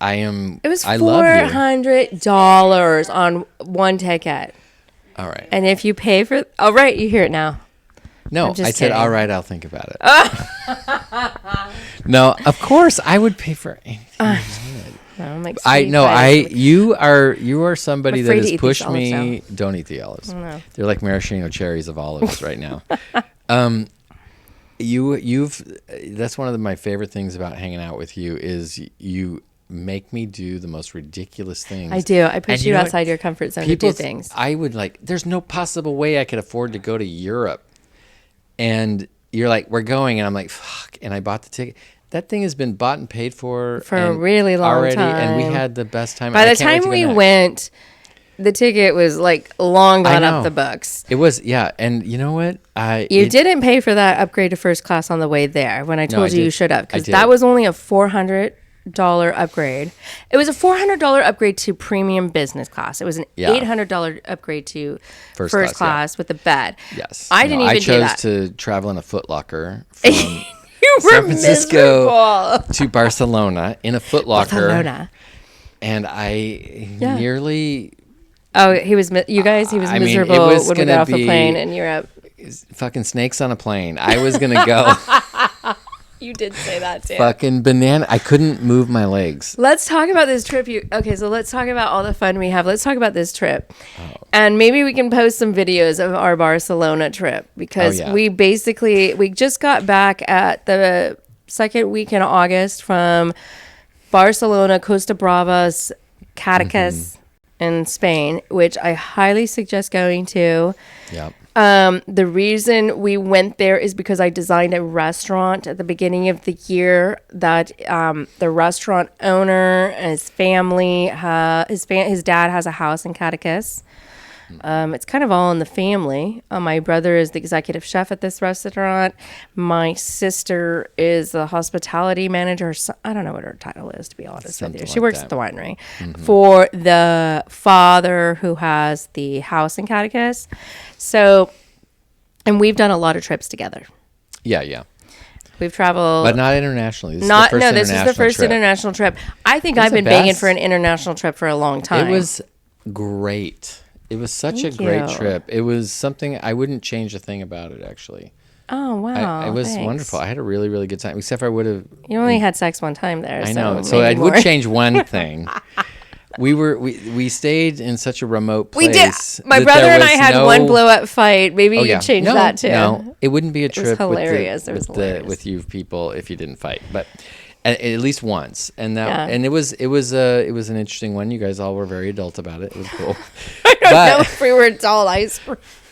am. It was I love you. $400 on one ticket. All right. And if you pay for, all right, you hear it now. No, I'm just I said, kidding. all right, I'll think about it. No, of course, I would pay for anything. I'm like, I sweet no, buddy. you are somebody I'm that afraid to has eat these pushed olives me. Don't eat the olives. No. They're like maraschino cherries of olives right now. You've that's one of my favorite things about hanging out with you is you make me do the most ridiculous things. I do. I push And you know what? outside your comfort zone People to do things. I would like. There's no possible way I could afford to go to Europe, and you're like, we're going, and I'm like, fuck, and I bought the ticket. That thing has been bought and paid for For a and really long already, and we time. had the best time. By I the can't wait to time go we next. went, the ticket was like long I gone know. up the books. It was, yeah, and you know what? You didn't pay for that upgrade to first class on the way there when I told I you you did. should have, I because did. that was only a $400 upgrade. It was a $400 upgrade to premium business class. It was an Yeah. $800 upgrade to First first class, class with the bed. Yes, I didn't No, even I chose do that. to travel in a Foot Locker from You were San Francisco miserable. to Barcelona in a Foot Locker, Barcelona. and I Yeah. nearly Oh, he was. He was I mean, it miserable was when we gonna got off the be- plane in Europe. fucking snakes on a plane. I was gonna go You did say that too. fucking banana. I couldn't move my legs. Let's talk about this trip. Okay, so let's talk about all the fun we have. Let's talk about this trip. Oh. And maybe we can post some videos of our Barcelona trip because Oh, yeah. we just got back at the second week in August from Barcelona, Costa Bravas, Catechus in Spain, which I highly suggest going to. Yep. The reason we went there is because I designed a restaurant at the beginning of the year that the restaurant owner and his family, his dad has a house in Catechus. It's kind of all in the family. My brother is the executive chef at this restaurant. My sister is the hospitality manager. I don't know what her title is, to be honest with Something you. She like works that. at the winery for the father who has the house in Catechus. So, and we've done a lot of trips together. Yeah. We've traveled. But not internationally. This This is the first international trip. I think I've the been begging best. for an international trip for a long time. It was great. It was such Thank a great you. trip. It was something I wouldn't change a thing about it. Actually, Oh wow! it was thanks. wonderful. I had a really, really good time. Except for I would have. You only had sex one time there. I know. So maybe I would more. change one thing. We stayed in such a remote place. We did. My that brother there and I was had no- one blow up fight. Maybe Oh, you yeah. change No, that too. No, it wouldn't be a was trip hilarious. It was hilarious. with you people if you didn't fight, but at least once. And that Yeah. and it was an interesting one. You guys all were very adult about it. It was cool. I don't know But if we were adult. I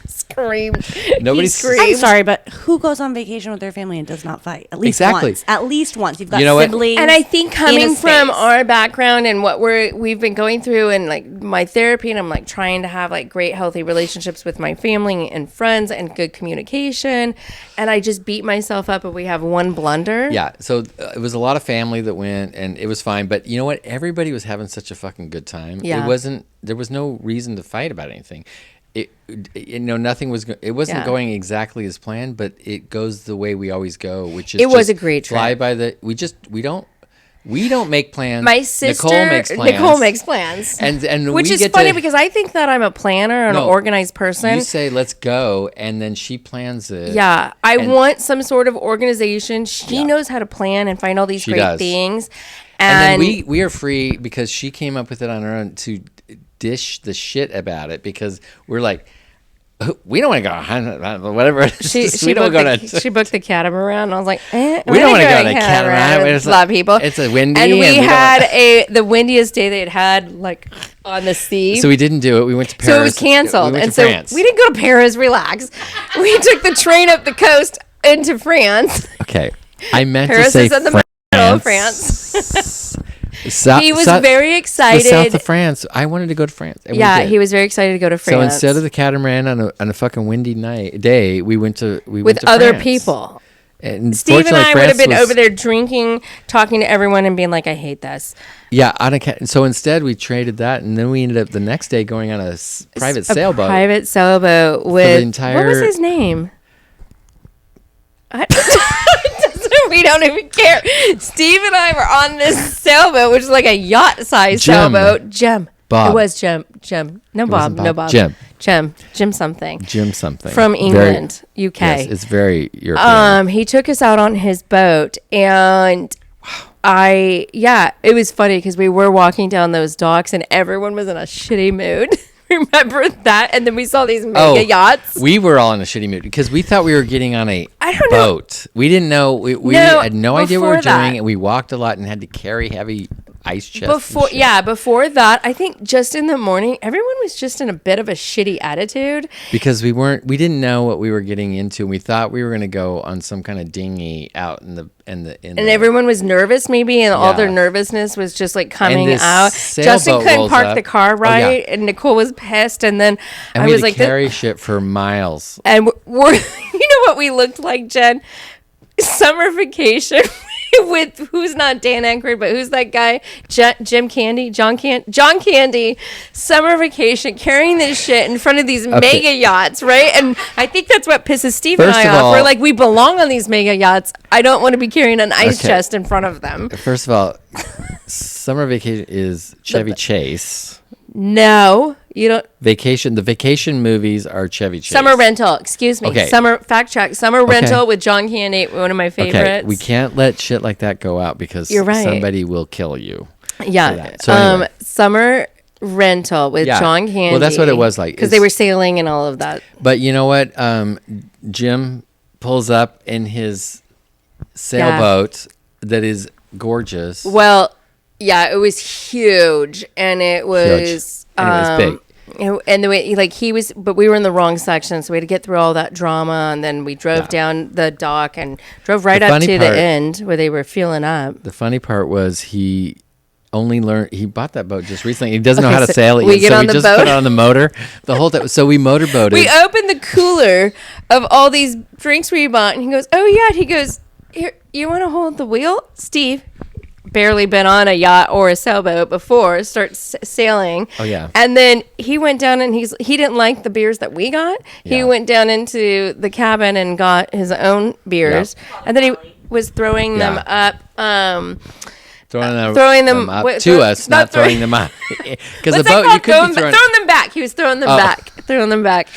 screamed. Nobody He s- screamed. I'm sorry, but who goes on vacation with their family and does not fight? At least Exactly. once. At least once. You've got You know what? siblings. And I think in coming a from space. our background and what we've been going through and like my therapy, and I'm like trying to have like great healthy relationships with my family and friends and good communication, and I just beat myself up if we have one blunder. Yeah, so it was a lot of family that went, and it was fine. But you know what? Everybody was having such a fucking good time. Yeah. It wasn't. There was no reason to fight about anything. Nothing was. It wasn't Yeah. going exactly as planned, but it goes the way we always go, which is It was just a great fly trip. by the. We don't make plans. My sister Nicole makes plans. and and which we is get funny to- because I think that I'm a planner and No, an organized person. You say let's go, and then she plans it. Yeah, I And- want some sort of organization. She Yeah. knows how to plan and find all these She great does. things. And then we are free because she came up with it on her own to dish the shit about it because we're like, we don't want to go, whatever. She booked the catamaran. And I was like, we don't want to go on a catamaran. There's a lot of people. It's a windy. And we had the windiest day they'd had, like, on the sea. So we didn't do it. We went to Paris. So it was canceled. We went and to so France. we didn't go to Paris, relax. We took the train up the coast into France. Okay. I meant Paris to say is in the middle of France. He was very excited. The south of France. I wanted to go to France. And yeah, he was very excited to go to France. So instead of the catamaran on a fucking windy day, we went to other France. people. And Steve and I would have been over there drinking, talking to everyone, and being like, "I hate this." Yeah, so instead we traded that, and then we ended up the next day going on a private sailboat. Private sailboat with what was his name? We don't even care. Steve and I were on this sailboat, which is like a yacht-sized sailboat. Jem. Bob. It was Jem. No Bob. Jem something. From England, UK. Yes, it's very European. He took us out on his boat, and it was funny because we were walking down those docks, and everyone was in a shitty mood. Remember that? And then we saw these mega yachts. We were all in a shitty mood because we thought we were getting on a boat. We didn't know. We had no idea what we were doing, and we walked a lot and had to carry heavy ice chests. Before that, I think just in the morning, everyone was just in a bit of a shitty attitude because we didn't know what we were getting into. We thought we were going to go on some kind of dinghy out and everyone was nervous maybe, and all their nervousness was just like coming out. Justin couldn't park the car right, and Nicole was pissed, and then I was like, carry shit for miles. And we're you know what we looked like, Jen? Summer Vacation with who's not Dan Aykroyd, but who's that guy? John Candy. Summer Vacation, carrying this shit in front of these mega yachts, right? And I think that's what pisses Steve and I off. We're like, we belong on these mega yachts. I don't want to be carrying an ice chest in front of them. First of all, Summer Vacation is Chevy Chase. No, you don't. The vacation movies are Chevy Chase. Summer Rental, excuse me. Okay. Fact check. Summer Rental with John Candy, one of my favorites. Okay, we can't let shit like that go out because somebody will kill you. Yeah. So anyway. Summer Rental with John Candy. Well, that's what it was like. Because they were sailing and all of that. But you know what? Jim pulls up in his sailboat that is gorgeous. Well, yeah, it was huge, and it was big. And the way but we were in the wrong section, so we had to get through all that drama, and then we drove down the dock and drove right up to the end where they were fueling up. The funny part was he bought that boat just recently. He doesn't know how to sail it yet, so we just put it on the motor the whole time. So we motorboated. We opened the cooler of all these drinks we bought, and he goes, "Oh yeah," he goes, "Here, you want to hold the wheel, Steve?" Barely been on a yacht or a sailboat before, starts sailing. Oh yeah. And then he went down and he didn't like the beers that we got. Yeah. He went down into the cabin and got his own beers. Yep. And then he was throwing them up. Throwing them up to us, not throwing them up. Because the boat, you couldn't be throwing them back. He was throwing them back.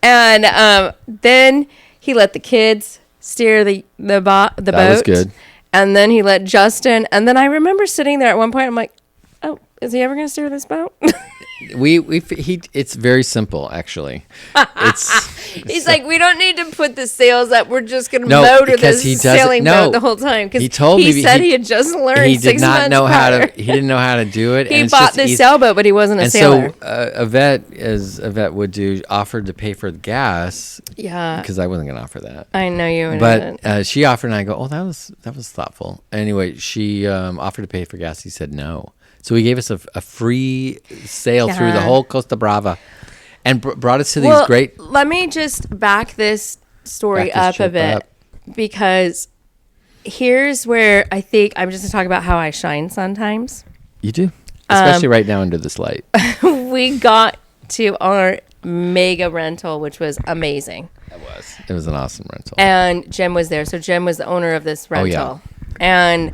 And then he let the kids steer the boat. That was good. And then he let Justin. And then I remember sitting there at one point. I'm like, "Oh, is he ever going to steer this boat?" It's very simple, actually. He's like, we don't need to put the sails up. We're just going to motor this sailing boat the whole time. Because he said he had just learned. He did not know how to. He didn't know how to do it. He bought this sailboat, but he wasn't a sailor. So Yvette, as Yvette would do, offered to pay for the gas. Yeah. Because I wasn't going to offer that. I know you wouldn't. But she offered, and I go, "Oh, that was thoughtful." Anyway, she offered to pay for gas. He said no. So he gave us a free sail through the whole Costa Brava and brought us to these great... Let me just back this story up a bit because here's where I think I'm just going to talk about how I shine sometimes. You do? Especially right now under this light. We got to our mega rental, which was amazing. It was an awesome rental. And Jim was there. So Jim was the owner of this rental. Oh, yeah. And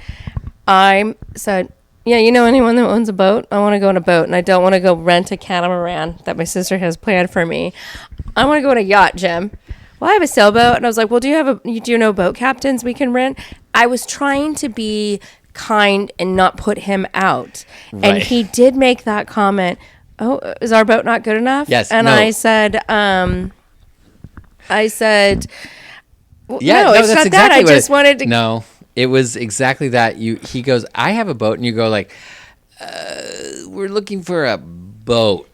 I said... Yeah, you know anyone that owns a boat? I want to go on a boat, and I don't want to go rent a catamaran that my sister has planned for me. I want to go on a yacht, Jim. Well, I have a sailboat, and I was like, well, do you know boat captains we can rent? I was trying to be kind and not put him out. And Right. he did make that comment. Oh, is our boat not good enough? Yes, And no. I said, Yeah, no, it's that's not exactly that. I what just wanted to. No, it was exactly that. He goes, I have a boat, and you go like, we're looking for a boat,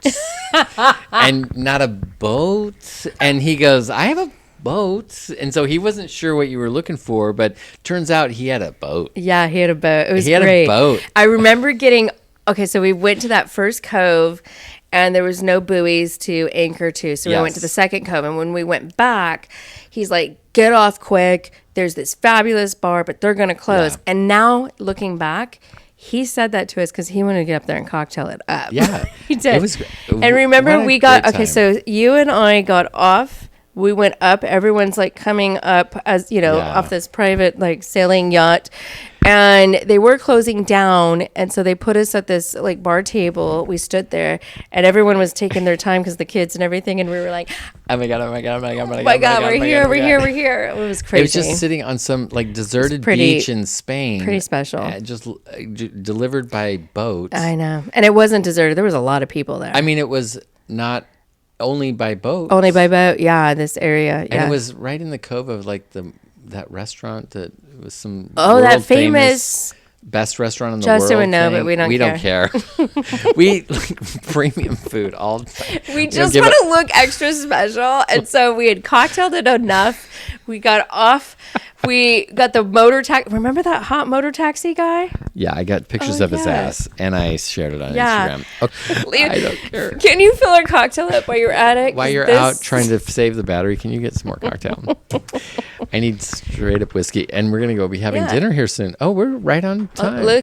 and not a boat. And he goes, I have a boat, and so he wasn't sure what you were looking for, but turns out he had a boat. Yeah, he had a boat. It was He had a great. boat. I remember getting. Okay, so we went to that first cove, and there was no buoys to anchor to. So we went to Yes. the second cove, and when we went back, he's like, "Get off quick! There's this fabulous bar, but they're gonna close." Yeah. And now looking back, he said that to us because he wanted to get up there and cocktail it up. Yeah, he did. It was. And remember, what a we got great okay. time. So you and I got off. We went up. Everyone's like coming up as Yeah. off this private like sailing yacht, and they were closing down. And so they put us at this like bar table. We stood there, and everyone was taking their time because the kids and everything. And we were like, Oh my god! Oh my god! Oh my god! Oh "Oh my god, we're here, oh my we're God. here, we're here!" It was crazy. It was just sitting on some like deserted pretty- beach in Spain. pretty special. Just delivered by boat. I know, and it wasn't deserted. There was a lot of people there. I mean, it was not only by boat. Only by boat. Yeah, this area. And Yeah. it was right in the cove of like that restaurant that was some Oh, that world famous- best restaurant in the world. Justin would know, thing. but we don't We don't care. We eat like premium food all the time. We don't just give want a- to look extra special. And so we had cocktailed it enough. We got off. We got the motor taxi. Remember that hot motor taxi guy? Yeah, I got pictures Oh, of his yeah. ass and I shared it on Yeah. Instagram. Okay. I don't care. Can you fill our cocktail up while you're at it? While 'Cause you're this- out trying to save the battery, can you get some more cocktail? I need straight up whiskey. And we're going to go be having Yeah. dinner here soon. Oh, we're right on time. Look.